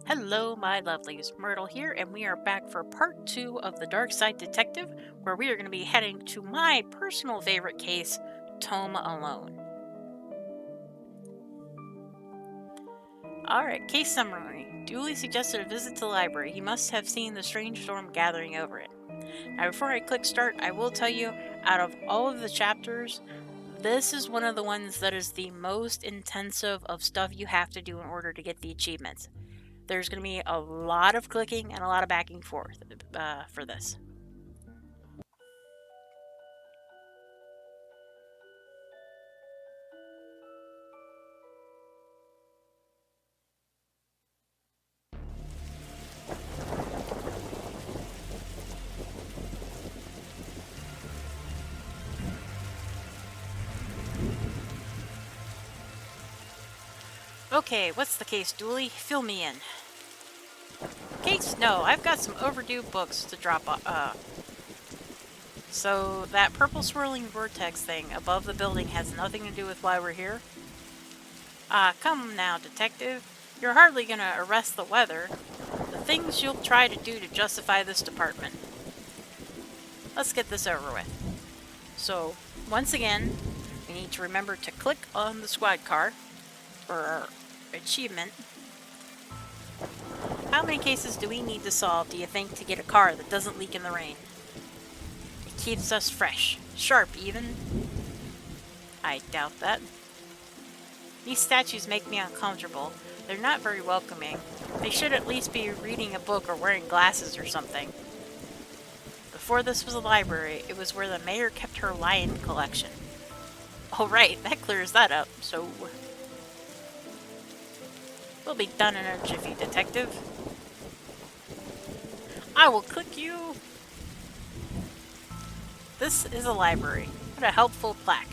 Hello, my lovelies. Myrtle here, and we are back for part 2 of the Darkside Detective, where we are going to be heading to my personal favorite case, Tome Alone. Alright, case summary. Dooley suggested a visit to the library. He must have seen the strange storm gathering over it. Now, before I click start, I will tell you, out of all of the chapters, this is one of the ones that is the most intensive of stuff you have to do in order to get the achievements. There's going to be a lot of clicking and a lot of back and forth for this. Okay, what's the case, Dooley? Fill me in. Case? No, I've got some overdue books to drop off. So that purple swirling vortex thing above the building has nothing to do with why we're here? Come now, detective. You're hardly gonna arrest the weather. The things you'll try to do to justify this department. Let's get this over with. So, once again, we need to remember to click on the squad car for our achievement. How many cases do we need to solve, do you think, to get a car that doesn't leak in the rain? It keeps us fresh. Sharp, even. I doubt that. These statues make me uncomfortable. They're not very welcoming. They should at least be reading a book or wearing glasses or something. Before this was a library, it was where the mayor kept her lion collection. Oh right, that clears that up, so... We'll be done in a jiffy, detective. I will click you! This is a library. What a helpful plaque.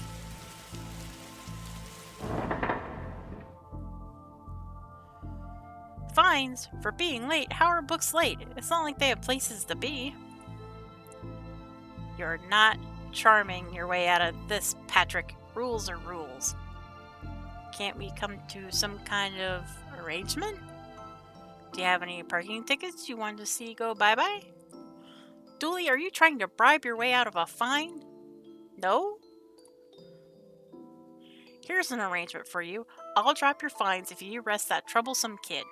Fines? For being late? How are books late? It's not like they have places to be. You're not charming your way out of this, Patrick. Rules are rules. Can't we come to some kind of arrangement? Do you have any parking tickets you wanted to see go bye-bye? Dooley, are you trying to bribe your way out of a fine? No? Here's an arrangement for you. I'll drop your fines if you arrest that troublesome kid.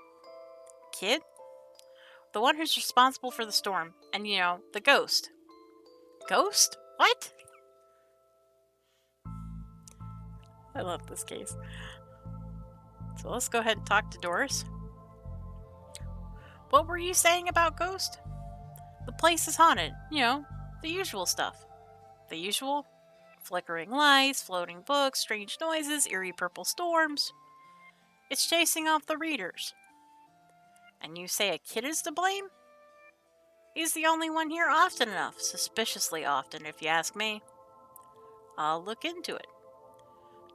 Kid? The one who's responsible for the storm. And, you know, the ghost. Ghost? What? I love this case. So let's go ahead and talk to Doris. What were you saying about Ghost? The place is haunted. You know, the usual stuff. The usual? Flickering lights, floating books, strange noises, eerie purple storms. It's chasing off the readers. And you say a kid is to blame? He's the only one here often enough. Suspiciously often, if you ask me. I'll look into it.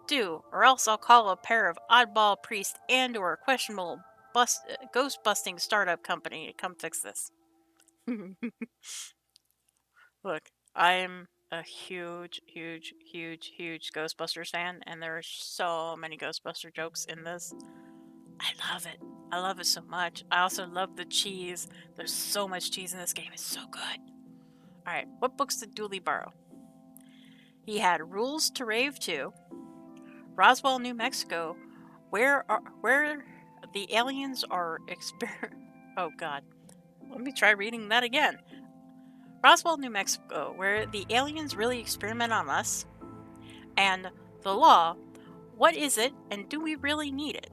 Do, or else I'll call a pair of oddball priests and or a questionable ghost-busting startup company to come fix this. Look, I'm a huge Ghostbusters fan, and there are so many Ghostbuster jokes in this. I love it. I love it so much. I also love the cheese. There's so much cheese in this game. It's so good. Alright, what books did Dooley borrow? He had Rules to Rave 2, Roswell, New Mexico, where the aliens are Oh god. Let me try reading that again. Roswell, New Mexico, where the aliens really experiment on us. And The Law, what is it and do we really need it?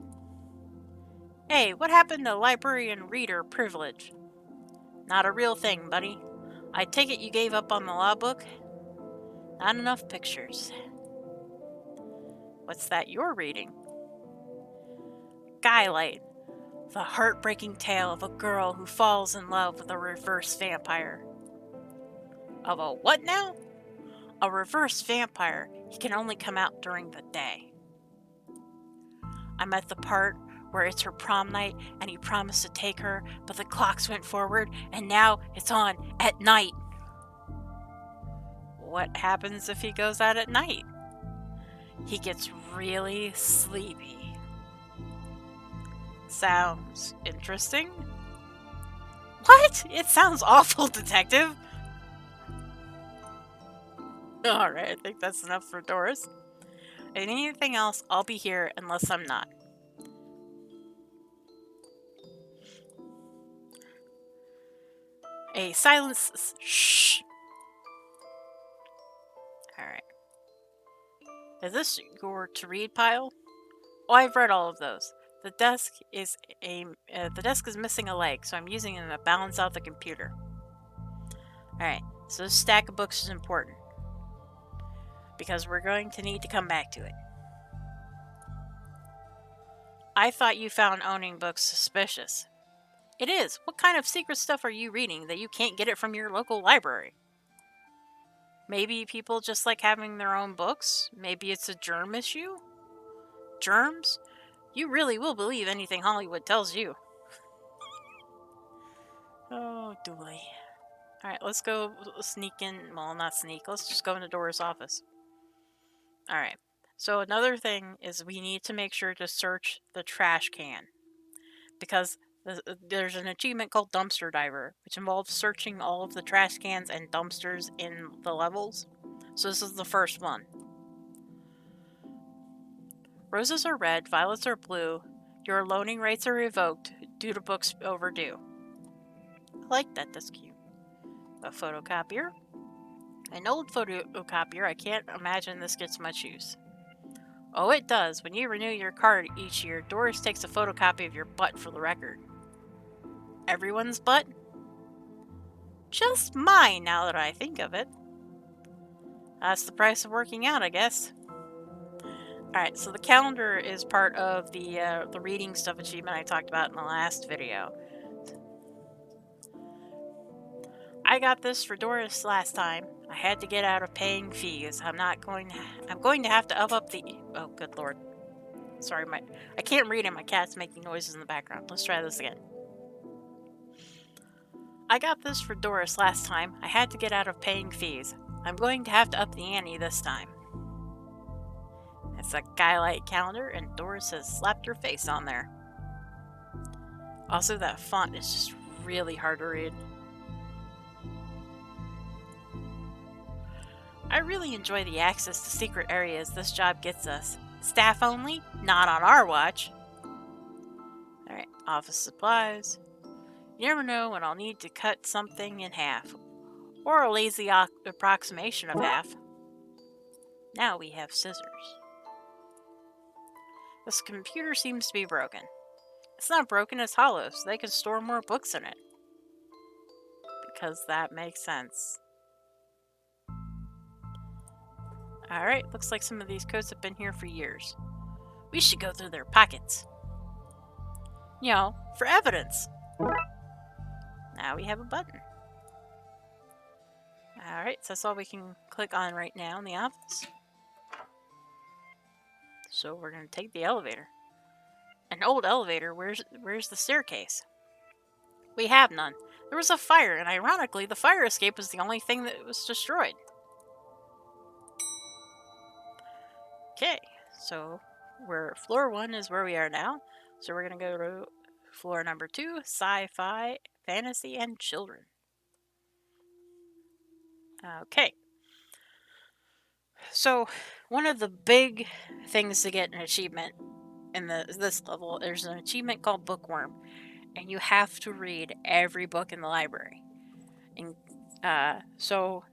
Hey, what happened to librarian reader privilege? Not a real thing, buddy. I take it you gave up on the law book? Not enough pictures. What's that you're reading? Skylight, the heartbreaking tale of a girl who falls in love with a reverse vampire. Of a what now? A reverse vampire. He can only come out during the day. I'm at the part where it's her prom night and he promised to take her, but the clocks went forward and now it's on at night. What happens if he goes out at night? He gets really sleepy. Sounds interesting. What? It sounds awful, detective. Alright, I think that's enough for Doris. And anything else, I'll be here unless I'm not. A silence. Shh. Alright. Is this your to read pile? Oh, I've read all of those. The desk is missing a leg, so I'm using it to balance out the computer. Alright, so this stack of books is important, because we're going to need to come back to it. I thought you found owning books suspicious. It is. What kind of secret stuff are you reading that you can't get it from your local library? Maybe people just like having their own books? Maybe it's a germ issue? Germs? You really will believe anything Hollywood tells you. Oh, Dooley. Alright, let's go sneak in. Well, not sneak. Let's just go into Dora's office. Alright. So another thing is we need to make sure to search the trash can. Because there's an achievement called Dumpster Diver, which involves searching all of the trash cans and dumpsters in the levels. So this is the first one. Roses are red, violets are blue. Your loaning rights are revoked due to books overdue. I like that, that's cute. A photocopier. An old photocopier, I can't imagine this gets much use. Oh, it does. When you renew your card each year, Doris takes a photocopy of your butt for the record. Everyone's butt? Just mine, now that I think of it. That's the price of working out, I guess. Alright, so the calendar is part of the reading stuff achievement I talked about in the last video. I got this for Doris last time. I had to get out of paying fees. I'm going to have to up the... Oh, good lord. Sorry, I can't read and my cat's making noises in the background. Let's try this again. I got this for Doris last time. I had to get out of paying fees. I'm going to have to up the ante this time. It's a Skylight calendar, and Doris has slapped her face on there. Also, that font is just really hard to read. I really enjoy the access to secret areas this job gets us. Staff only? Not on our watch. Alright, office supplies. You never know when I'll need to cut something in half. Or a lazy approximation of half. Now we have scissors. This computer seems to be broken. It's not broken, it's hollow, so they can store more books in it. Because that makes sense. Alright, looks like some of these coats have been here for years. We should go through their pockets. You know, for evidence. Now we have a button. Alright, so that's all we can click on right now in the office. So we're going to take the elevator. An old elevator, where's the staircase? We have none. There was a fire, and ironically, the fire escape was the only thing that was destroyed. Okay, so floor 1 is where we are now. So we're going to go to floor number 2, sci-fi, fantasy, and children. Okay. So one of the big things to get an achievement in this level, there's an achievement called Bookworm, and you have to read every book in the library. And so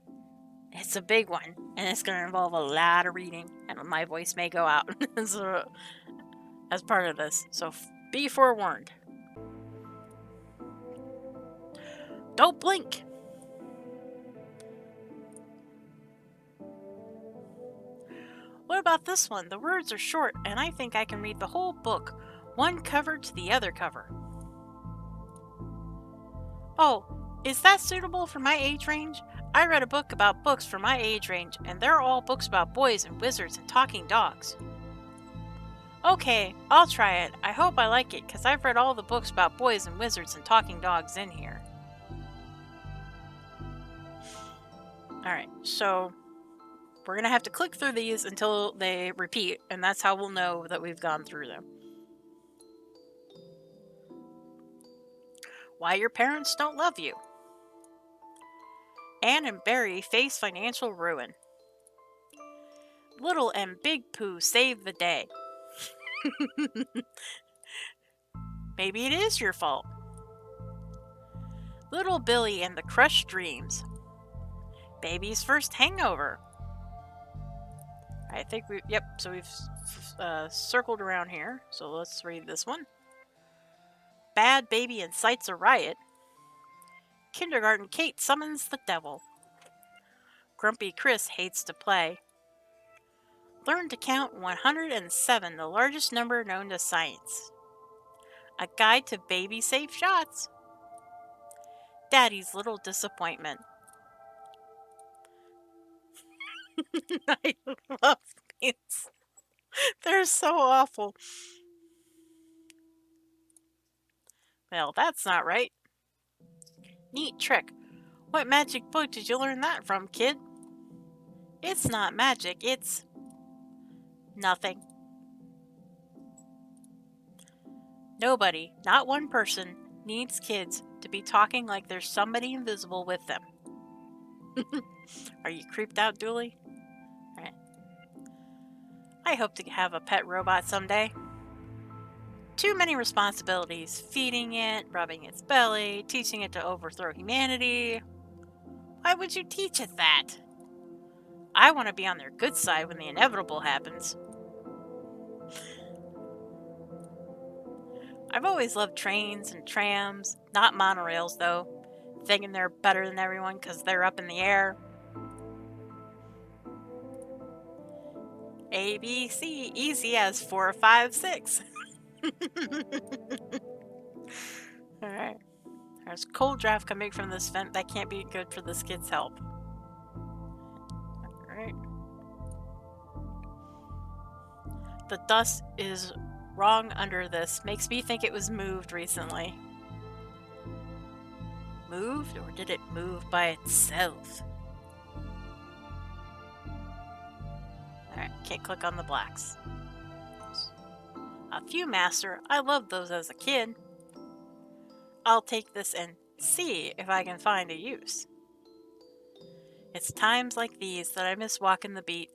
it's a big one, and it's going to involve a lot of reading, and my voice may go out as part of this. So be forewarned. Don't blink. What about this one? The words are short, and I think I can read the whole book, one cover to the other cover. Oh, is that suitable for my age range? I read a book about books for my age range, and they're all books about boys and wizards and talking dogs. Okay, I'll try it. I hope I like it, because I've read all the books about boys and wizards and talking dogs in here. Alright, so we're going to have to click through these until they repeat, and that's how we'll know that we've gone through them. Why your parents don't love you. Anne and Barry face financial ruin. Little and Big Pooh save the day. Maybe it is your fault. Little Billy and the crushed dreams. Baby's first hangover. I think so we've circled around here. So let's read this one. Bad Baby incites a riot. Kindergarten Kate summons the devil. Grumpy Chris hates to play. Learn to count 107, the largest number known to science. A guide to baby safe shots. Daddy's little disappointment. I love these. They're so awful. Well, that's not right. Neat trick. What magic book did you learn that from, kid? It's not magic, it's nothing. Nobody, not one person, needs kids to be talking like there's somebody invisible with them. Are you creeped out, Dooley? Alright. I hope to have a pet robot someday. Too many responsibilities. Feeding it, rubbing its belly, teaching it to overthrow humanity. Why would you teach it that? I want to be on their good side when the inevitable happens. I've always loved trains and trams, not monorails though, thinking they're better than everyone because they're up in the air. A, B, C, easy as 4, 5, 6. Alright. There's cold draft coming from this vent. That can't be good for this kid's health. Alright. The dust is wrong under this. Makes me think it was moved recently. Moved, or did it move by itself? Alright, can't click on the blacks. A few master. I loved those as a kid. I'll take this and see if I can find a use. It's times like these that I miss walking the beat.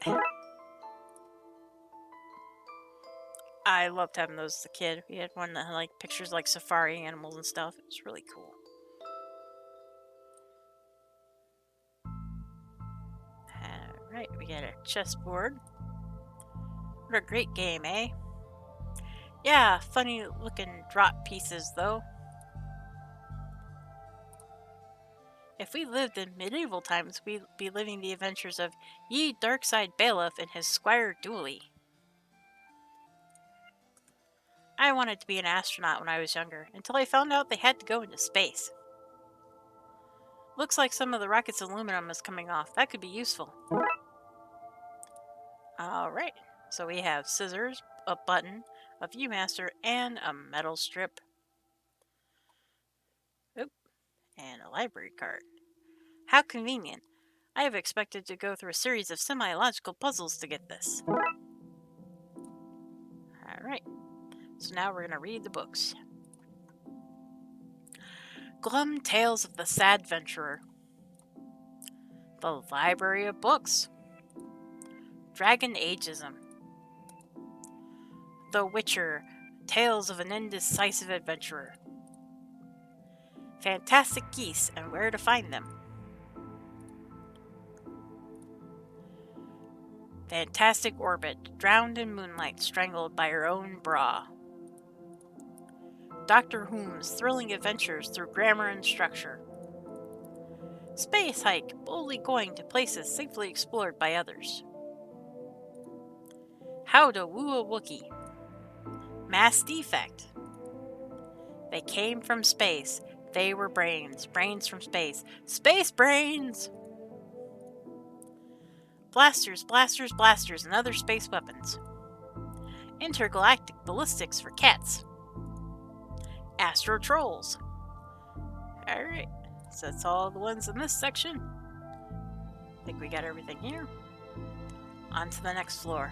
I loved having those as a kid. We had one that had like pictures like safari animals and stuff. It was really cool. Alright, we got a chessboard. What a great game, eh? Yeah, funny looking drop pieces though. If we lived in medieval times, we'd be living the adventures of ye Darkside bailiff and his squire Dooley. I wanted to be an astronaut when I was younger, until I found out they had to go into space. Looks like some of the rocket's aluminum is coming off. That could be useful. Alright, so we have scissors, a button, a Viewmaster, and a metal strip. Oop, and a library card. How convenient. I have expected to go through a series of semi-logical puzzles to get this. Alright, so now we're going to read the books. Glum Tales of the Sad Venturer. The Library of Books. Dragon Ageism. The Witcher. Tales of an Indecisive Adventurer. Fantastic Geese and Where to Find Them. Fantastic Orbit, drowned in moonlight, strangled by her own bra. Dr. Whom's thrilling adventures through grammar and structure. Space hike, boldly going to places safely explored by others. How to woo a Wookiee. Mass defect. They came from space. They were brains. Brains from space. Space brains! Blasters, blasters, blasters, and other space weapons. Intergalactic ballistics for cats. Astro trolls. Alright, so that's all the ones in this section. I think we got everything here. On to the next floor.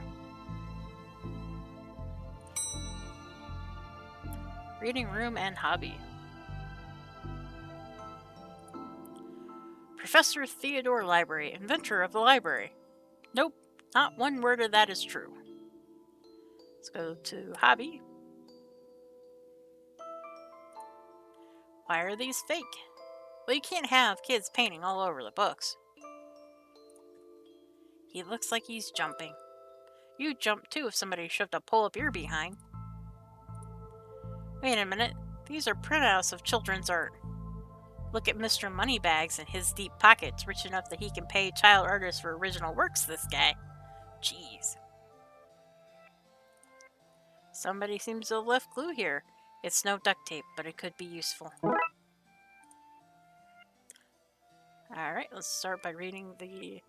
Reading room and hobby. Professor Theodore Library, inventor of the library. Nope, not one word of that is true. Let's go to hobby. Why are these fake? Well, you can't have kids painting all over the books. He looks like he's jumping. You'd jump too if somebody shoved a pole up your behind. Wait a minute, these are printouts of children's art. Look at Mr. Moneybags and his deep pockets, rich enough that he can pay child artists for original works, this guy. Jeez. Somebody seems to have left glue here. It's no duct tape, but it could be useful. Alright, let's start by reading the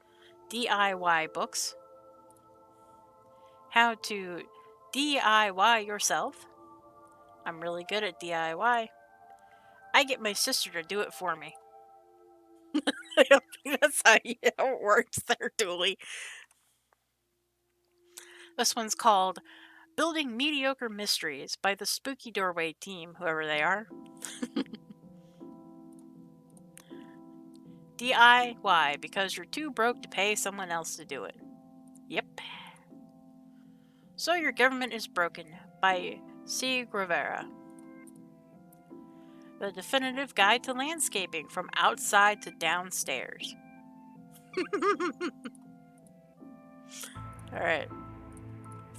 DIY books. How to DIY yourself. I'm really good at DIY. I get my sister to do it for me. I don't think that's how it works there, Dooley. This one's called Building Mediocre Mysteries by the Spooky Doorway team, whoever they are. DIY, because you're too broke to pay someone else to do it. Yep. So Your Government is Broken by C. Gravera. The definitive guide to landscaping from outside to downstairs. Alright.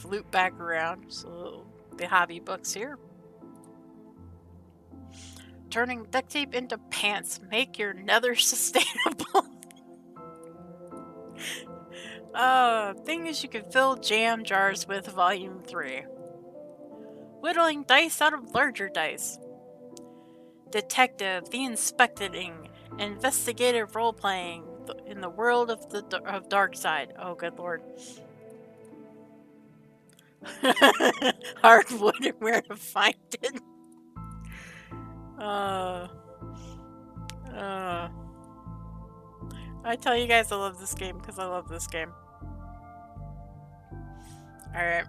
Loop back around. So the hobby books here. Turning duct tape into pants. Make your nether sustainable. Things you can fill jam jars with, Volume 3. Whittling dice out of larger dice. Detective, the inspecting, investigative role-playing in the world of Darkside. Oh, good lord. Hardwood and where to find it. I tell you guys I love this game because I love this game. Alright.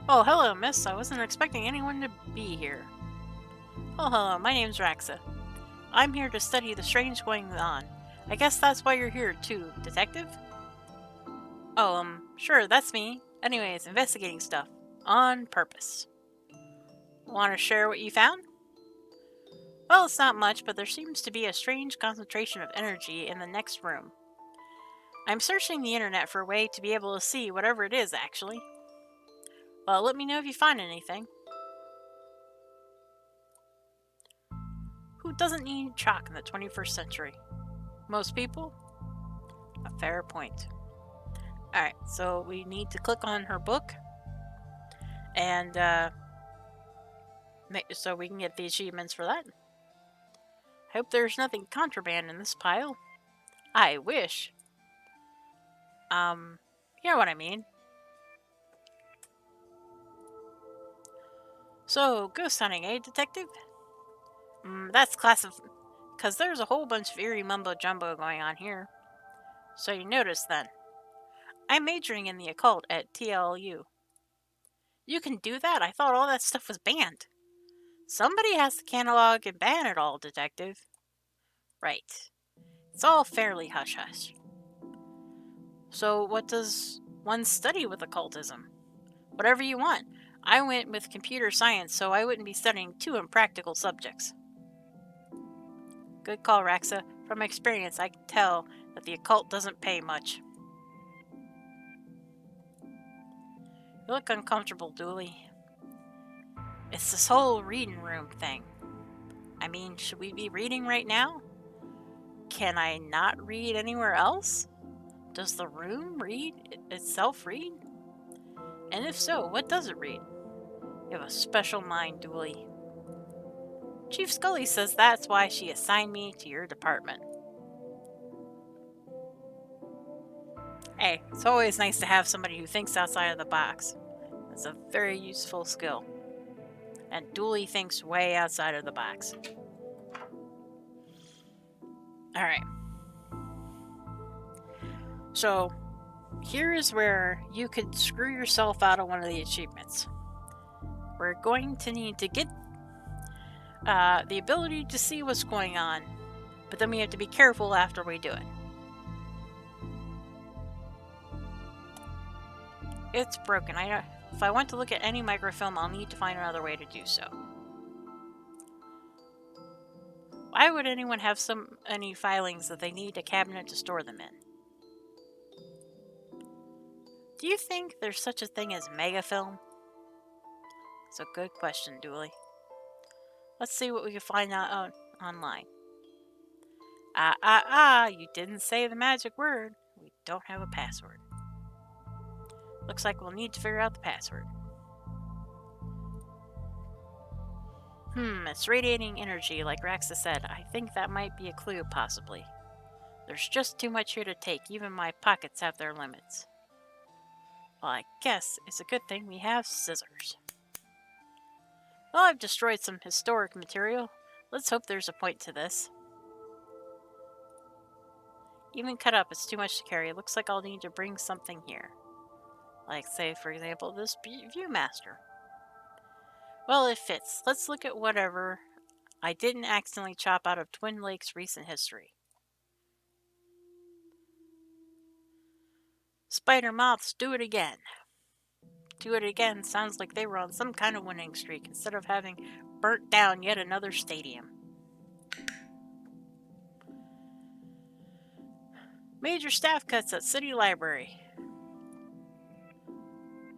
Oh, hello, miss. I wasn't expecting anyone to be here. Oh, hello. My name's Raxa. I'm here to study the strange goings on. I guess that's why you're here, too, detective? Oh, sure, that's me. Anyways, investigating stuff. On purpose. Want to share what you found? Well, it's not much, but there seems to be a strange concentration of energy in the next room. I'm searching the internet for a way to be able to see whatever it is, actually. Well, let me know if you find anything. Who doesn't need chalk in the 21st century? Most people? A fair point. Alright, so we need to click on her book. And, so we can get the achievements for that. Hope there's nothing contraband in this pile. I wish. You know what I mean. So, ghost hunting, eh, detective? That's because there's a whole bunch of eerie mumbo-jumbo going on here. So you noticed then. I'm majoring in the occult at TLU. You can do that? I thought all that stuff was banned. Somebody has to catalog and ban it all, detective. Right. It's all fairly hush-hush. So what does one study with occultism? Whatever you want. I went with computer science, so I wouldn't be studying too impractical subjects. Good call, Raxa. From experience, I can tell that the occult doesn't pay much. You look uncomfortable, Dooley. It's this whole reading room thing. I mean, should we be reading right now? Can I not read anywhere else? Does the room itself read? And if so, what does it read? You have a special mind, Dooley. Chief Scully says that's why she assigned me to your department. Hey, it's always nice to have somebody who thinks outside of the box. It's a very useful skill. And Dooley thinks way outside of the box. Alright. So, here is where you could screw yourself out of one of the achievements. We're going to need to get the ability to see what's going on but then we have to be careful after we do it. It's broken. If I want to look at any microfilm, I'll need to find another way to do so. Why would anyone have so many filings that they need a cabinet to store them in? Do you think there's such a thing as megafilm? It's a good question, Dooley. Let's see what we can find out online. You didn't say the magic word. We don't have a password. Looks like we'll need to figure out the password. It's radiating energy, like Raxa said. I think that might be a clue, possibly. There's just too much here to take. Even my pockets have their limits. Well, I guess it's a good thing we have scissors. Well, I've destroyed some historic material. Let's hope there's a point to this. Even cut up, it's too much to carry. It looks like I'll need to bring something here. Like, say, for example, this Viewmaster. Well, it fits. Let's look at whatever I didn't accidentally chop out of Twin Lakes' recent history. Spider moths, do it again. Do it again sounds like they were on some kind of winning streak instead of having burnt down yet another stadium. Major staff cuts at City Library.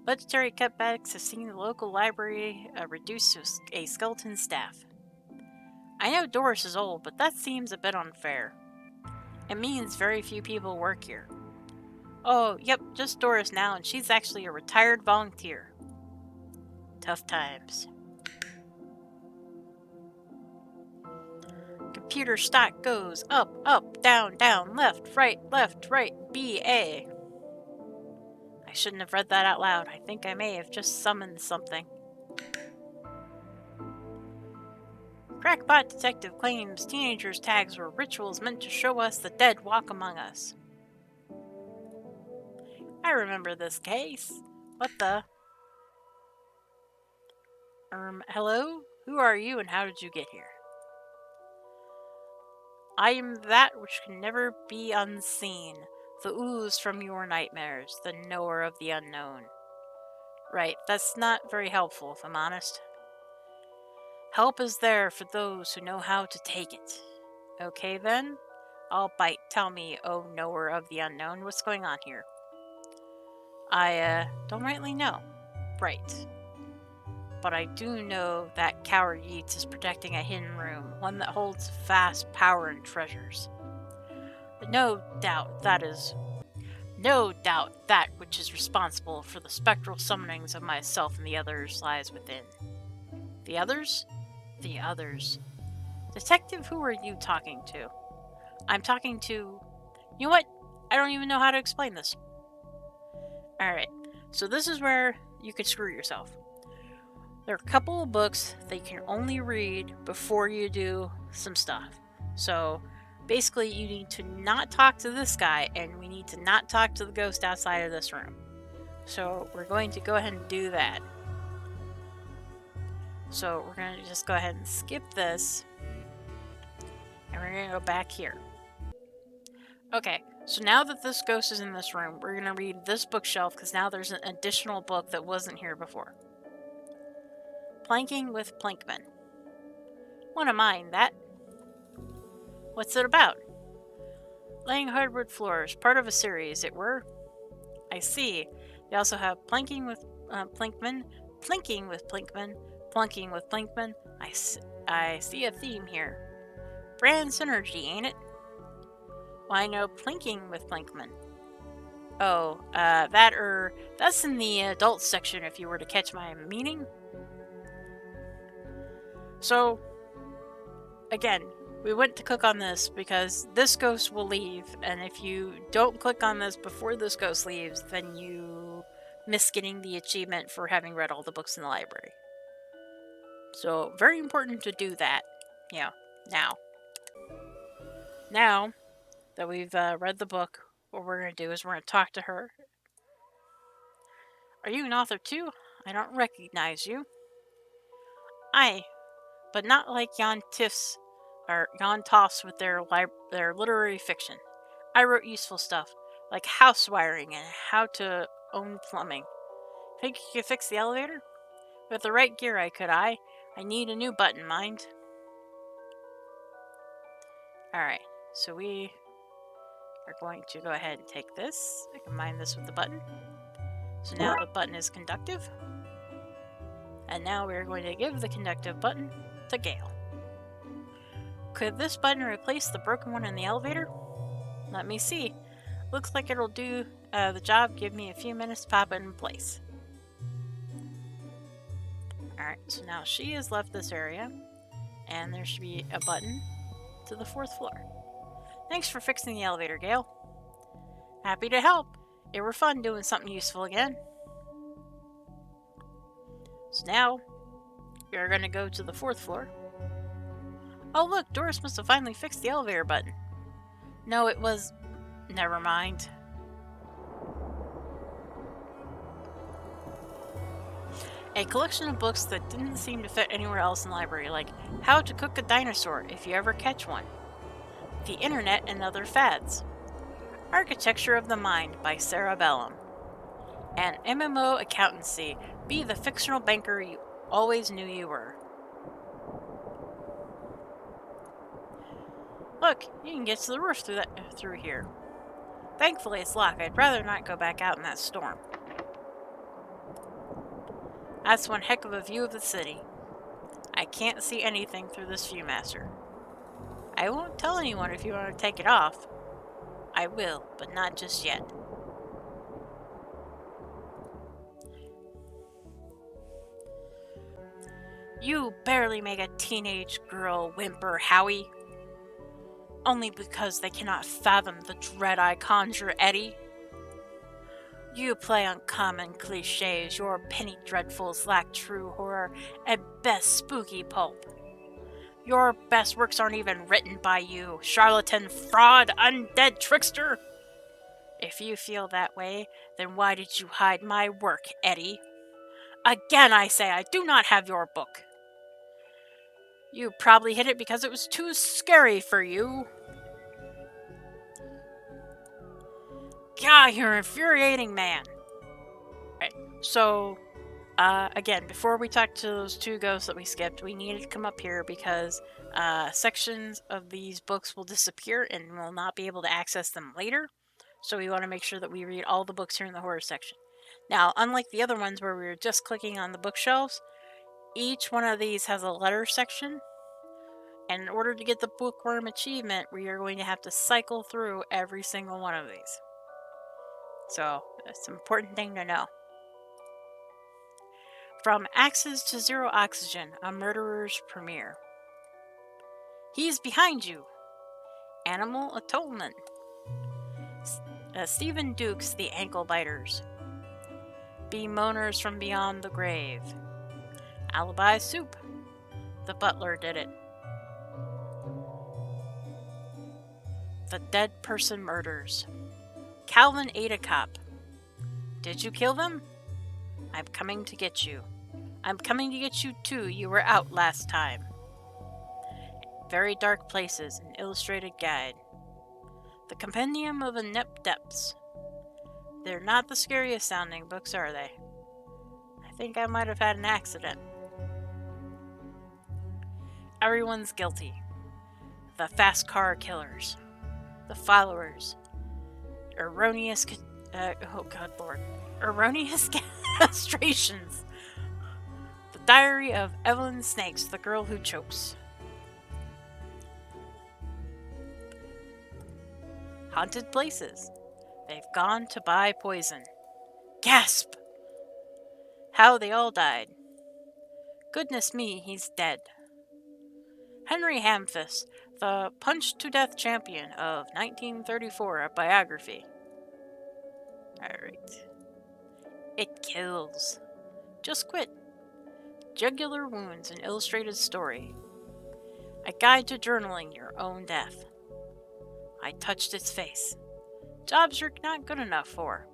Budgetary cutbacks have seen the local library reduced to a skeleton staff. I know Doris is old, but that seems a bit unfair. It means very few people work here. Oh, yep, just Doris now, and she's actually a retired volunteer. Tough times. Computer stock goes up, up, down, down, left, right, BA. I shouldn't have read that out loud. I think I may have just summoned something. Crackpot detective claims teenagers' tags were rituals meant to show us the dead walk among us. I remember this case. What the? Hello? Who are you and how did you get here? I am that which can never be unseen, the ooze from your nightmares, the knower of the unknown. Right, that's not very helpful, if I'm honest. Help is there for those who know how to take it. Okay then? I'll bite. Tell me, oh knower of the unknown, what's going on here? I, don't rightly know. Right. But I do know that Coward Yeats is protecting a hidden room, one that holds vast power and treasures. But no doubt that which is responsible for the spectral summonings of myself and the others lies within. The others? The others. Detective, who are you talking to? I'm talking to... You know what? I don't even know how to explain this. Alright, so this is where you could screw yourself. There are a couple of books that you can only read before you do some stuff. So basically you need to not talk to this guy, and we need to not talk to the ghost outside of this room. So we're going to go ahead and do that. So we're going to just go ahead and skip this, and we're going to go back here. Okay, so now that this ghost is in this room, we're going to read this bookshelf, because now there's an additional book that wasn't here before. Planking with Plankman. Wanna mind that? What's it about? Laying hardwood floors, part of a series, it were. I see. They also have Planking with Plankman, Plinking with Plankman, Plunking with Plankman. I see a theme here. Brand synergy, ain't it? Why no Plinking with Plankman? Oh, that's in the adult section if you were to catch my meaning. So, again, we went to click on this because this ghost will leave, and if you don't click on this before this ghost leaves, then you miss getting the achievement for having read all the books in the library. So, very important to do that. Yeah, now. Now that we've read the book, what we're going to do is we're going to talk to her. Are you an author too? I don't recognize you. Aye, but not like Jan Tiff's are gone tossed with their literary fiction. I wrote useful stuff, like house wiring and how to own plumbing. Think you could fix the elevator? With the right gear I could, I need a new button, mind. Alright, so we are going to go ahead and take this. I combine this with the button. So now the button is conductive. And now we're going to give the conductive button to Gale. Could this button replace the broken one in the elevator? Let me see. Looks like it'll do the job. Give me a few minutes to pop it in place. Alright, so now she has left this area. And there should be a button to the 4th floor. Thanks for fixing the elevator, Gale. Happy to help. It were fun doing something useful again. So now, we're going to go to the 4th floor. Oh look, Doris must have finally fixed the elevator button. No, it was... Never mind. A collection of books that didn't seem to fit anywhere else in the library, like How to Cook a Dinosaur If You Ever Catch One, The Internet and Other Fads, Architecture of the Mind by Sarah Bellum, and MMO Accountancy, Be the Fictional Banker You Always Knew You Were. Look, you can get to the roof through here. Thankfully it's locked. I'd rather not go back out in that storm. That's one heck of a view of the city. I can't see anything through this Viewmaster. I won't tell anyone if you want to take it off. I will, but not just yet. You barely make a teenage girl whimper, Howie. Only because they cannot fathom the dread I conjure, Eddie. You play on common cliches, your penny dreadfuls lack true horror, at best spooky pulp. Your best works aren't even written by you, charlatan, fraud, undead trickster! If you feel that way, then why did you hide my work, Eddie? Again I say, I do not have your book. You probably hid it because it was too scary for you. God, you're an infuriating man. Right, so, again, before we talk to those 2 ghosts that we skipped, we needed to come up here because sections of these books will disappear and we'll not be able to access them later. So we want to make sure that we read all the books here in the horror section. Now, unlike the other ones where we were just clicking on the bookshelves, each one of these has a letter section. And in order to get the bookworm achievement, we are going to have to cycle through every single one of these. So, that's an important thing to know. From Axes to Zero Oxygen, a murderer's premiere. He's behind you. Animal Atonement. Stephen Duke's The Ankle Biters. Bemoaners from Beyond the Grave. Alibi Soup. The Butler Did It. The Dead Person Murders. Calvin Adacop. Did you kill them? I'm coming to get you. I'm coming to get you too. You were out last time. Very Dark Places, an illustrated guide. The Compendium of Inept Depths. They're not the scariest sounding books, are they? I think I might have had an accident. Everyone's Guilty. The Fast Car Killers. The Followers. Erroneous... oh god lord. Erroneous Castrations. The Diary of Evelyn Snakes, the Girl Who Chokes. Haunted Places. They've gone to buy poison. Gasp! How They All Died. Goodness me, he's dead. Henry Hamfist, the Punch-to-Death Champion of 1934, a biography. Alright. It Kills. Just Quit. Jugular Wounds, an illustrated story. A Guide to Journaling Your Own Death. I Touched Its Face. Jobs you're not good enough for.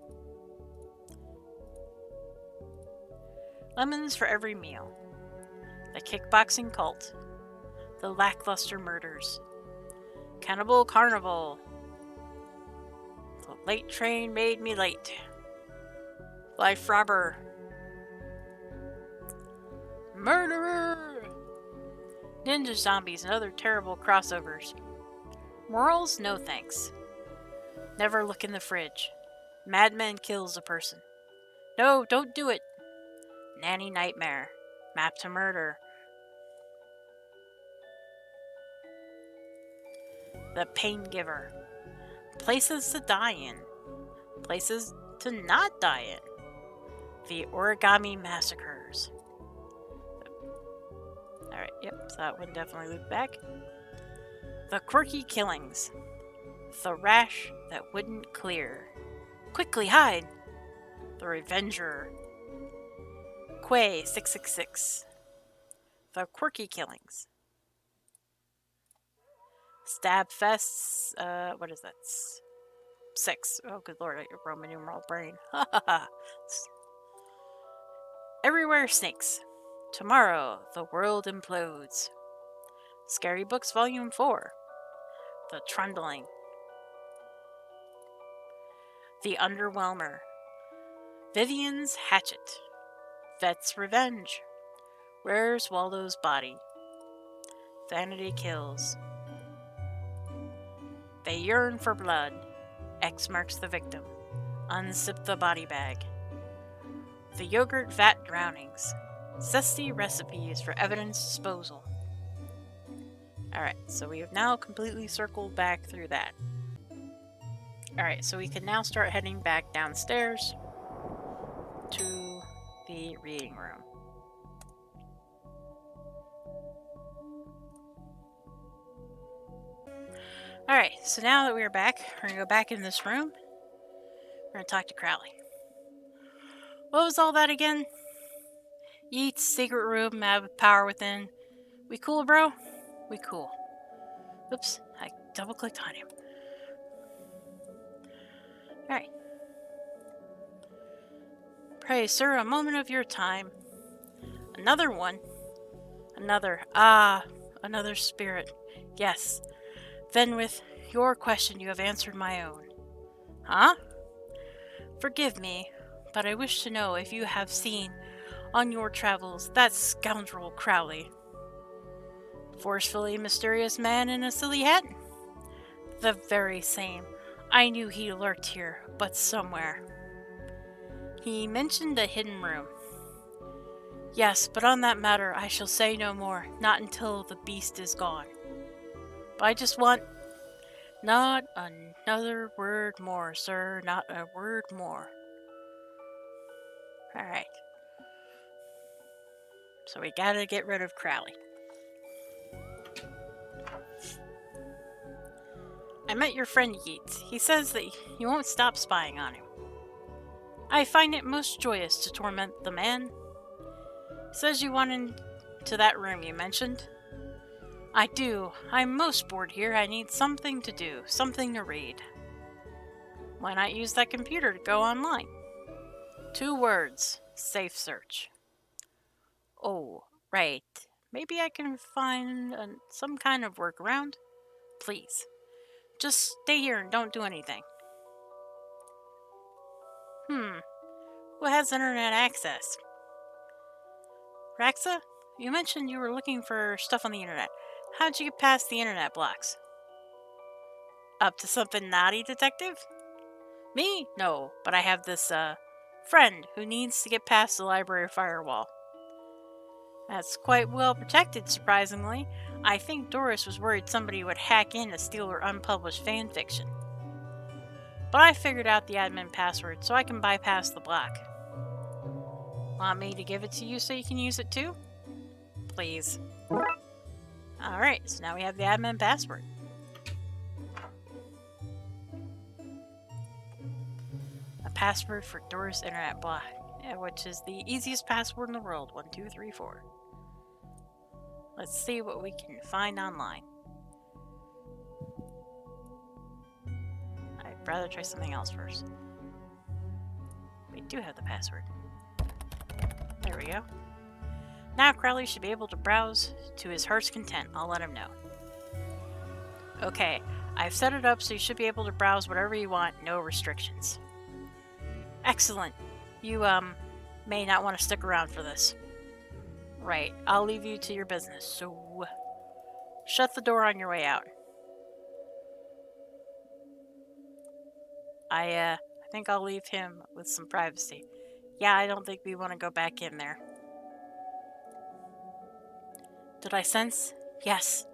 Lemons for Every Meal. The Kickboxing Cult. The lackluster murders. Cannibal Carnival. The late train made me late. Life robber. Murderer. Ninja zombies and other terrible crossovers. Morals? No thanks. Never look in the fridge. Madman kills a person. No, don't do it. Nanny nightmare. Map to murder. The pain giver. Places to die in. Places to not die in. The origami massacres. Alright, yep, so that one definitely looped back. The quirky killings. The rash that wouldn't clear. Quickly hide! The Revenger. Quay 666. The quirky killings. Stab fests. What is that? 6. Oh, good lord, your Roman numeral brain. Ha ha ha. Everywhere snakes. Tomorrow, the world implodes. Scary Books Volume 4. The Trundling. The Underwhelmer. Vivian's Hatchet. Vet's Revenge. Where's Waldo's Body? Vanity Kills. They Yearn for Blood. X marks the victim. Unzip the body bag. The Yogurt Vat Drownings. Zesty recipes for evidence disposal. Alright, so we have now completely circled back through that. Alright, so we can now start heading back downstairs to the reading room. Alright, so now that we are back, we're going to go back in this room. We're going to talk to Crowley. What was all that again? Yeats, secret room, mad with power within. We cool, bro? We cool. Oops, I double-clicked on him. Alright. Pray, sir, a moment of your time. Another one. Another spirit. Yes. Then with your question you have answered my own. Huh? Forgive me, but I wish to know if you have seen on your travels that scoundrel Crowley. Forcefully mysterious man in a silly hat? The very same. I knew he lurked here, but somewhere. He mentioned a hidden room. Yes, but on that matter I shall say no more, not until the beast is gone. But I just want... Not another word more, sir, not a word more. Alright. So we gotta get rid of Crowley. I met your friend Yeats. He says that you won't stop spying on him. I find it most joyous to torment the man. He says you want into that room you mentioned. I do. I'm most bored here. I need something to do, something to read. Why not use that computer to go online? 2 words. Safe search. Oh, right. Maybe I can find some kind of workaround? Please. Just stay here and don't do anything. Who has internet access? Raxa? You mentioned you were looking for stuff on the internet. How'd you get past the internet blocks? Up to something naughty, detective? Me? No, but I have this, friend who needs to get past the library firewall. That's quite well protected, surprisingly. I think Doris was worried somebody would hack in to steal her unpublished fanfiction. But I figured out the admin password, so I can bypass the block. Want me to give it to you so you can use it too? Please. Alright, so now we have the admin password. A password for Doris Internet Block, which is the easiest password in the world. 1, 2, 3, 4. Let's see what we can find online. I'd rather try something else first. We do have the password. There we go. Now Crowley should be able to browse to his heart's content. I'll let him know. Okay, I've set it up so you should be able to browse whatever you want, no restrictions. Excellent. You, may not want to stick around for this. Right, I'll leave you to your business, so shut the door on your way out. I think I'll leave him with some privacy. Yeah, I don't think we want to go back in there. Did I sense? Yes.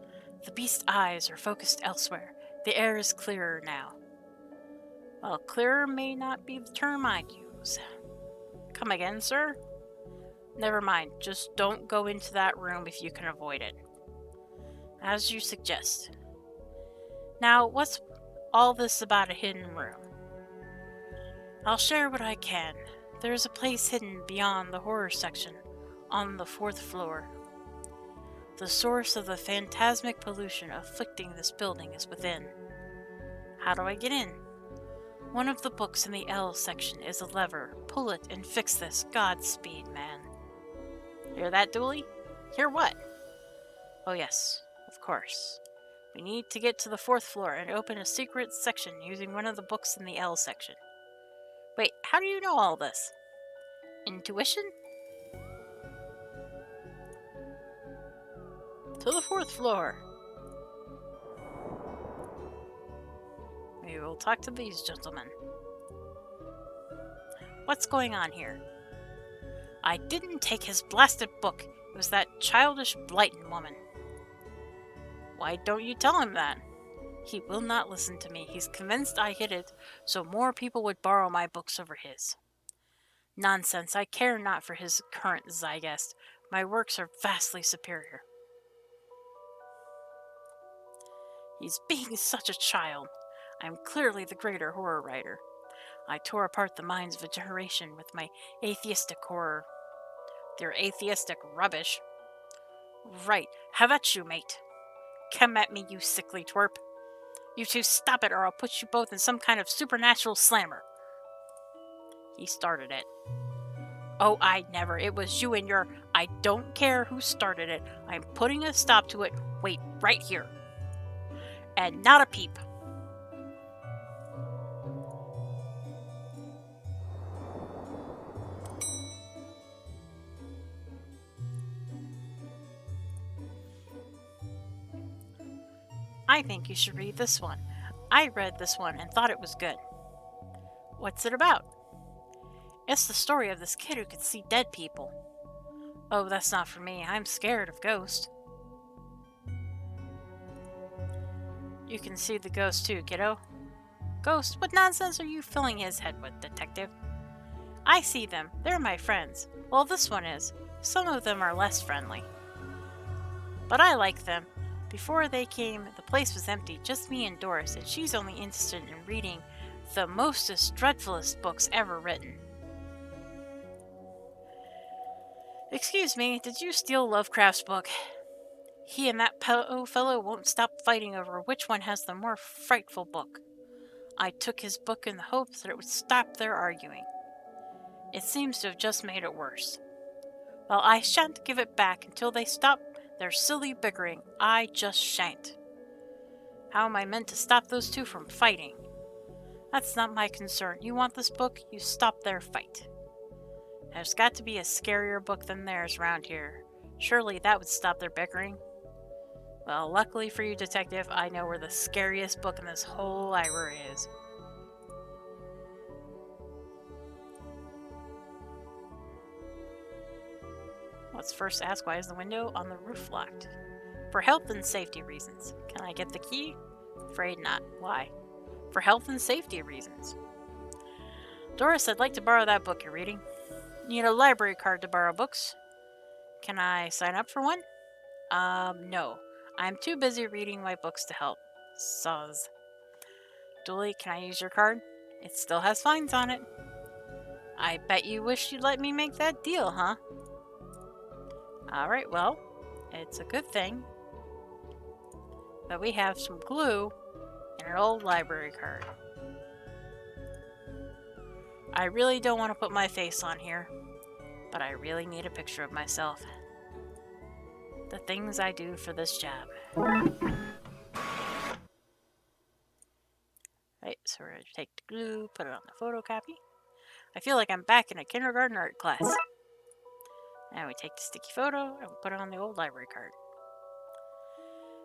The beast's eyes are focused elsewhere. The air is clearer now. Well, clearer may not be the term I'd use. Come again, sir? Never mind, just don't go into that room if you can avoid it. As you suggest. Now, what's all this about a hidden room? I'll share what I can. There is a place hidden beyond the horror section, on the 4th floor. The source of the phantasmic pollution afflicting this building is within. How do I get in? One of the books in the L section is a lever. Pull it and fix this. Godspeed, man. Hear that, Dooley? Hear what? Oh yes, of course. We need to get to the 4th floor and open a secret section using one of the books in the L section. Wait, how do you know all this? Intuition? To the 4th floor. We will talk to these gentlemen. What's going on here? I didn't take his blasted book. It was that childish Blighton woman. Why don't you tell him that? He will not listen to me. He's convinced I hid it, so more people would borrow my books over his. Nonsense. I care not for his current zeitgeist. My works are vastly superior. He's being such a child. I am clearly the greater horror writer. I tore apart the minds of a generation with my atheistic horror. Their atheistic rubbish. Right. Have at you, mate. Come at me, you sickly twerp. You two stop it or I'll put you both in some kind of supernatural slammer. He started it. Oh, I never. It was you and your... I don't care who started it. I'm putting a stop to it. Wait, right here. And not a peep. I think you should read this one. I read this one and thought it was good. What's it about? It's the story of this kid who could see dead people. Oh, that's not for me. I'm scared of ghosts. You can see the ghost too, kiddo. Ghost? What nonsense are you filling his head with, detective? I see them. They're my friends. Well, this one is. Some of them are less friendly. But I like them. Before they came, the place was empty, just me and Doris, and she's only interested in reading the mostest dreadfulest books ever written. Excuse me, did you steal Lovecraft's book? He and that fellow won't stop fighting over which one has the more frightful book. I took his book in the hopes that it would stop their arguing. It seems to have just made it worse. Well, I shan't give it back until they stop their silly bickering. I just shan't. How am I meant to stop those two from fighting? That's not my concern. You want this book? You stop their fight. There's got to be a scarier book than theirs around here. Surely that would stop their bickering. Well, luckily for you, detective, I know where the scariest book in this whole library is. Let's first ask, why is the window on the roof locked? For health and safety reasons. Can I get the key? Afraid not. Why? For health and safety reasons. Doris, I'd like to borrow that book you're reading. Need a library card to borrow books. Can I sign up for one? No. I'm too busy reading my books to help. Soz. Dooley, can I use your card? It still has fines on it. I bet you wish you'd let me make that deal, huh? Alright, well, it's a good thing that we have some glue and an old library card. I really don't want to put my face on here, but I really need a picture of myself. The things I do for this job. Right, so we're going to take the glue, put it on the photocopy. I feel like I'm back in a kindergarten art class. Now we take the sticky photo and put it on the old library card.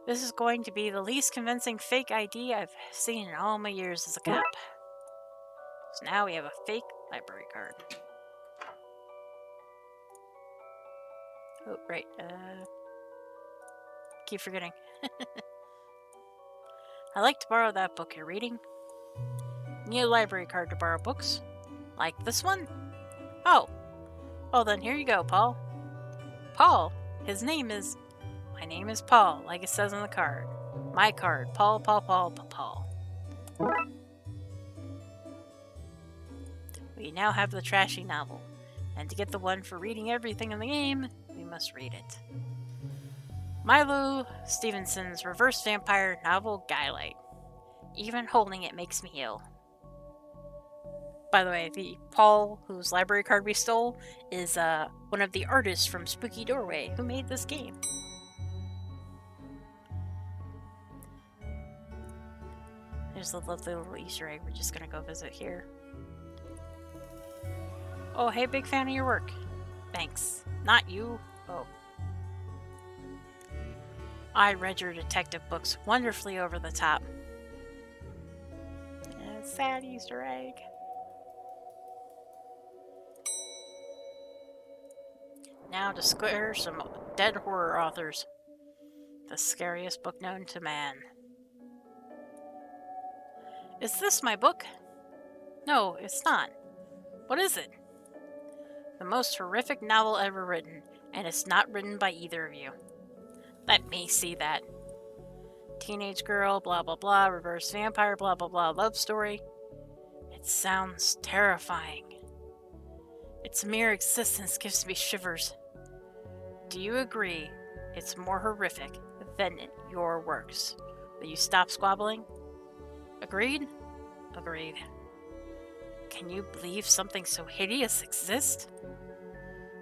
This is going to be the least convincing fake ID I've seen in all my years as a cop. So now we have a fake library card. Oh, right. Keep forgetting. I'd like to borrow that book you're reading. Need a library card to borrow books. Like this one? Oh. Well then, here you go, Paul. Paul? His name is... My name is Paul, like it says on the card. My card. Paul, Paul, Paul, Paul. We now have the trashy novel. And to get the one for reading everything in the game, we must read it. Milo Stevenson's reverse vampire novel Guidelight. Even holding it makes me ill. By the way, the Paul, whose library card we stole, is one of the artists from Spooky Doorway who made this game. There's a lovely little Easter egg we're just gonna go visit here. Oh, hey, big fan of your work. Thanks. Not you. Oh. I read your detective books wonderfully over the top. And sad Easter egg. Now to square some dead horror authors. The scariest book known to man. Is this my book? No, it's not. What is it? The most horrific novel ever written, and it's not written by either of you. Let me see that. Teenage girl, blah blah blah, reverse vampire, blah blah blah, love story. It sounds terrifying. Its mere existence gives me shivers. Do you agree it's more horrific than your works? Will you stop squabbling? Agreed? Agreed. Can you believe something so hideous exists?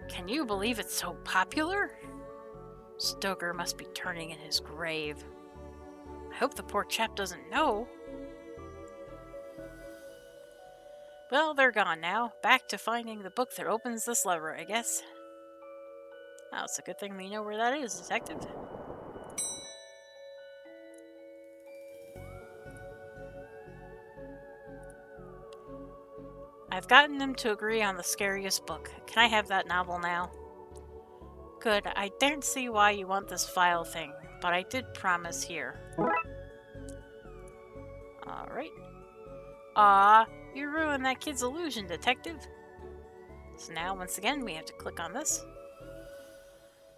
Can you believe it's so popular? Stoker must be turning in his grave. I hope the poor chap doesn't know. Well, they're gone now. Back to finding the book that opens this lever, I guess. Now, it's a good thing we know where that is, Detective. I've gotten them to agree on the scariest book. Can I have that novel now? Good. I daren't see why you want this file thing, but I did promise here. Alright. Aw, you ruined that kid's illusion, Detective. So now, once again, we have to click on this.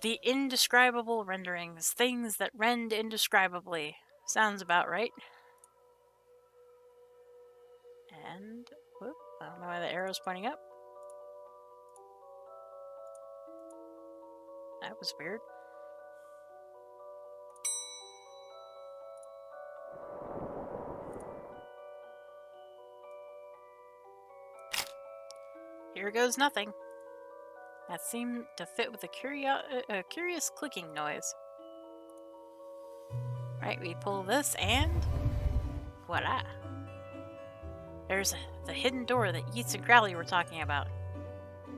The indescribable renderings. Things that rend indescribably. Sounds about right. And, whoop, I don't know why the arrow's pointing up. That was weird. Here goes nothing. That seemed to fit with a curious clicking noise. Right, we pull this and voila. There's the hidden door that Yeats and Crowley were talking about.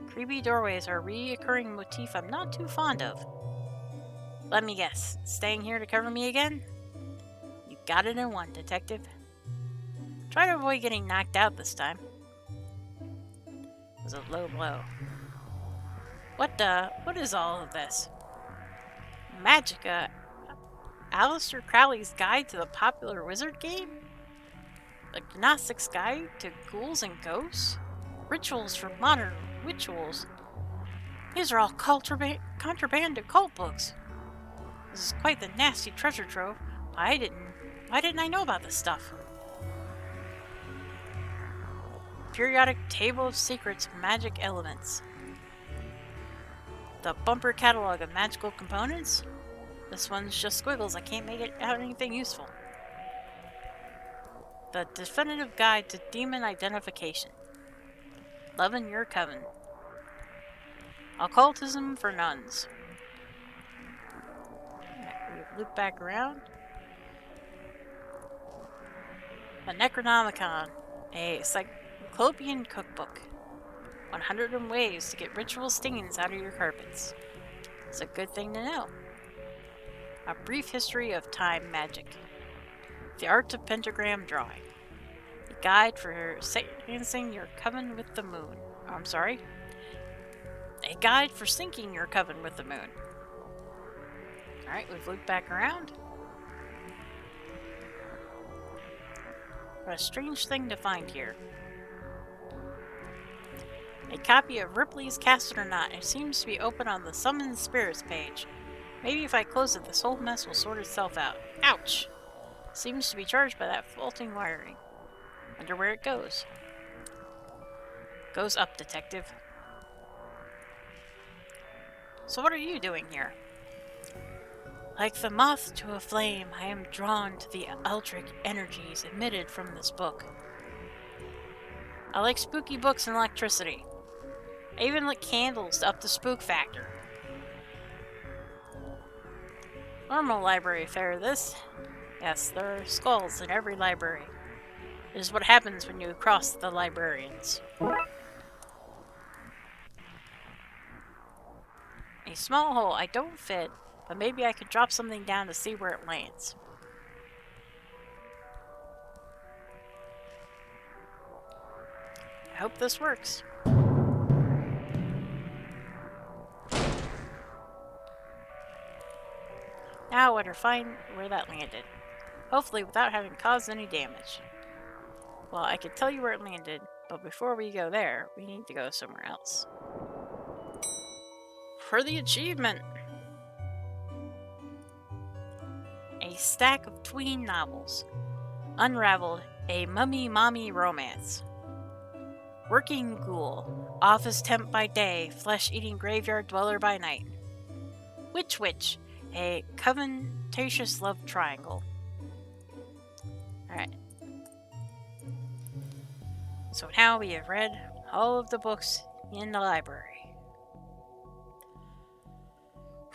Creepy doorways are a reoccurring motif I'm not too fond of. Let me guess, staying here to cover me again? You got it in one, Detective. Try to avoid getting knocked out this time. It was a low blow. What is all of this? Magica? Aleister Crowley's Guide to the Popular Wizard Game? The Gnostic's Guide to Ghouls and Ghosts? Rituals for Modern Rituals? These are all contraband to cult books. This is quite the nasty treasure trove. Why didn't I know about this stuff? Periodic Table of Secrets Magic Elements. The bumper catalog of magical components? This one's just squiggles. I can't make it out anything useful. The Definitive Guide to Demon Identification. Loving Your Coven. Occultism for Nuns. loop back around. The Necronomicon, a cyclopean cookbook. 100 ways to get ritual stains out of your carpets. It's a good thing to know. A brief history of time magic. The art of pentagram drawing. A guide for syncing your coven with the moon. Oh, I'm sorry. A guide for syncing your coven with the moon. Alright, we've looped back around. What a strange thing to find here. A copy of Ripley's Casternaut. It seems to be open on the Summon Spirits page. Maybe if I close it, this whole mess will sort itself out. Ouch! Seems to be charged by that faulting wiring. Wonder where it goes. Goes up, detective. So what are you doing here? Like the moth to a flame, I am drawn to the electric energies emitted from this book. I like spooky books and electricity. I even lit candles to up the spook factor. Normal library fare, this. Yes, there are skulls in every library. It is what happens when you cross the librarians. A small hole. I don't fit, but maybe I could drop something down to see where it lands. I hope this works. Now I better find where that landed. Hopefully without having caused any damage. Well, I could tell you where it landed, but before we go there, we need to go somewhere else. For the achievement! A stack of tween novels. Unraveled, a mummy-mommy romance. Working ghoul, office temp by day, flesh-eating graveyard dweller by night. Witch, a covetous love triangle. Alright. So now we have read all of the books in the library.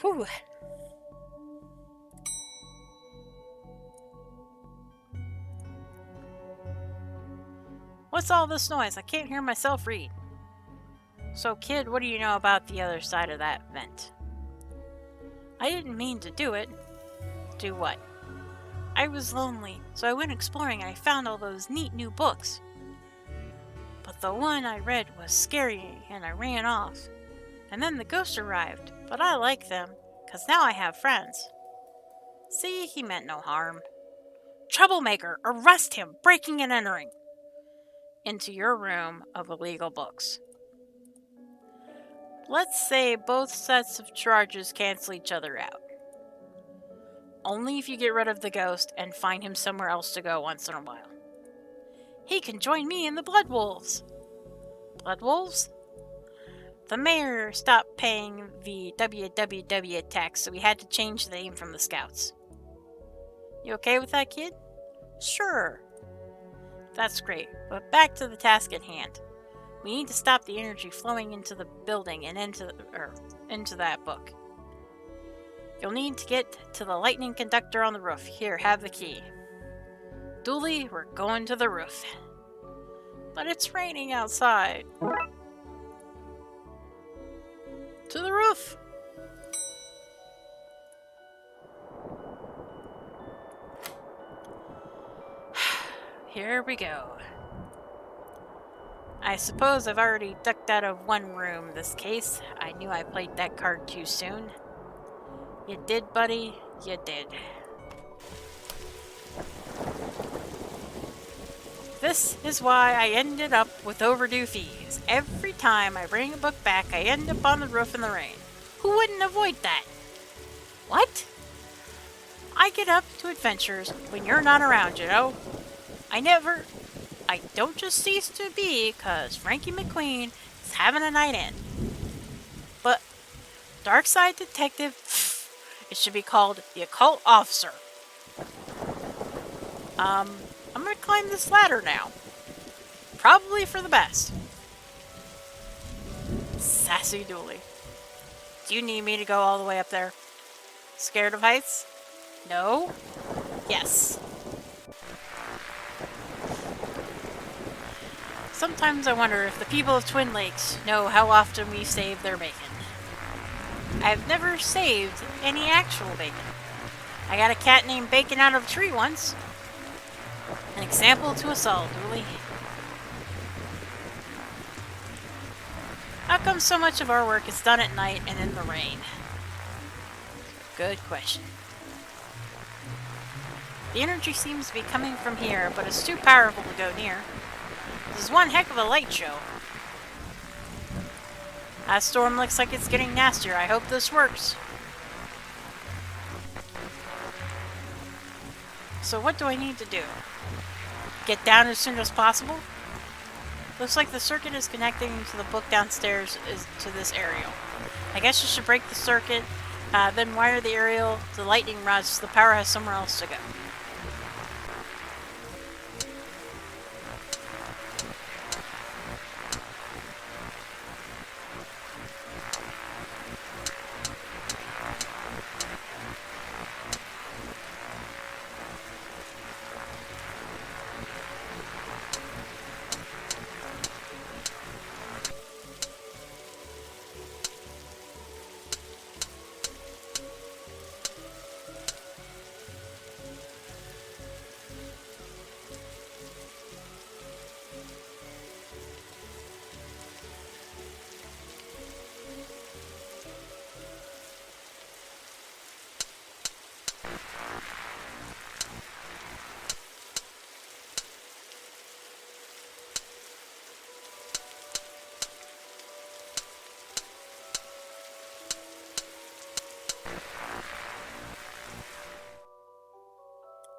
Whew. What's all this noise? I can't hear myself read. So, kid, what do you know about the other side of that vent? I didn't mean to do it. Do what? I was lonely, so I went exploring and I found all those neat new books. But the one I read was scary and I ran off. And then the ghost arrived, but I like them, 'cause now I have friends. See, he meant no harm. Troublemaker, arrest him, breaking and entering into your room of illegal books. Let's say both sets of charges cancel each other out. Only if you get rid of the ghost and find him somewhere else to go once in a while. He can join me in the Blood Wolves. Blood Wolves? The mayor stopped paying the WWW tax, so we had to change the name from the Scouts. You okay with that, kid? Sure. That's great, but back to the task at hand. We need to stop the energy flowing into the building and into that book. You'll need to get to the lightning conductor on the roof. Here, have the key. Dooley, we're going to the roof. But it's raining outside. To the roof! Here we go. I suppose I've already ducked out of one room this case. I knew I played that card too soon. You did, buddy. You did. This is why I ended up with overdue fees. Every time I bring a book back, I end up on the roof in the rain. Who wouldn't avoid that? What? I get up to adventures when you're not around, you know? I don't just cease to be 'cause Frankie McQueen is having a night in. But Darkside Detective, it should be called the Occult Officer. I'm gonna climb this ladder now. Probably for the best. Sassy Dooley. Do you need me to go all the way up there? Scared of heights? No? Yes. Sometimes I wonder if the people of Twin Lakes know how often we save their bacon. I've never saved any actual bacon. I got a cat named Bacon out of a tree once. An example to us all, Dooley. How come so much of our work is done at night and in the rain? Good question. The energy seems to be coming from here, but it's too powerful to go near. This is one heck of a light show. That storm looks like it's getting nastier. I hope this works. So what do I need to do? Get down as soon as possible? Looks like the circuit is connecting to the book downstairs to this aerial. I guess you should break the circuit, then wire the aerial to the lightning rods so the power has somewhere else to go.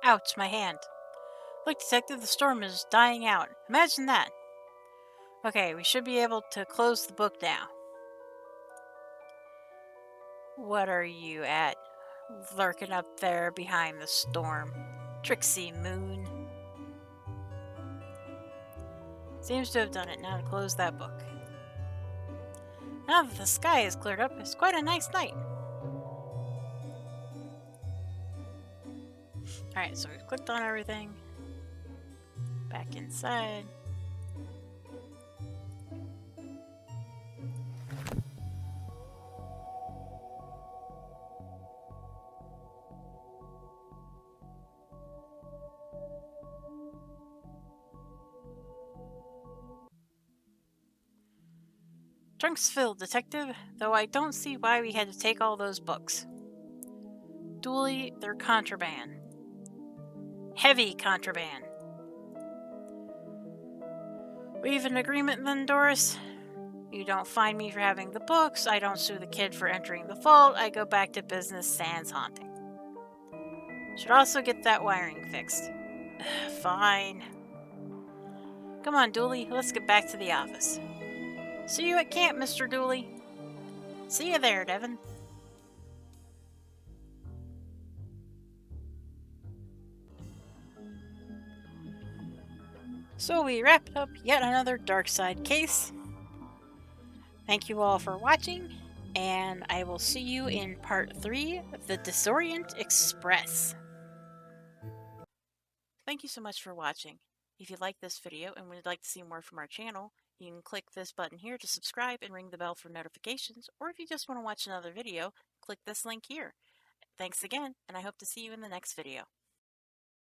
Ouch, my hand. Look, Detective, the storm is dying out. Imagine that. Okay, we should be able to close the book now. What are you at? Lurking up there behind the storm. Trixie Moon. Seems to have done it. Now to close that book. Now that the sky is cleared up, it's quite a nice night. Alright, so we've clicked on everything. Back inside. Trunks filled, Detective, though I don't see why we had to take all those books. Dooley, they're contraband. Heavy contraband. We have an agreement then, Doris? You don't fine me for having the books, I don't sue the kid for entering the vault, I go back to business sans haunting. Should also get that wiring fixed. Fine. Come on, Dooley, let's get back to the office. See you at camp, Mr. Dooley. See you there, Devin. So we wrapped up yet another Darkside case. Thank you all for watching, and I will see you in part 3 of the Disorient Express. Thank you so much for watching. If you like this video and would like to see more from our channel, you can click this button here to subscribe and ring the bell for notifications, or if you just want to watch another video, click this link here. Thanks again, and I hope to see you in the next video.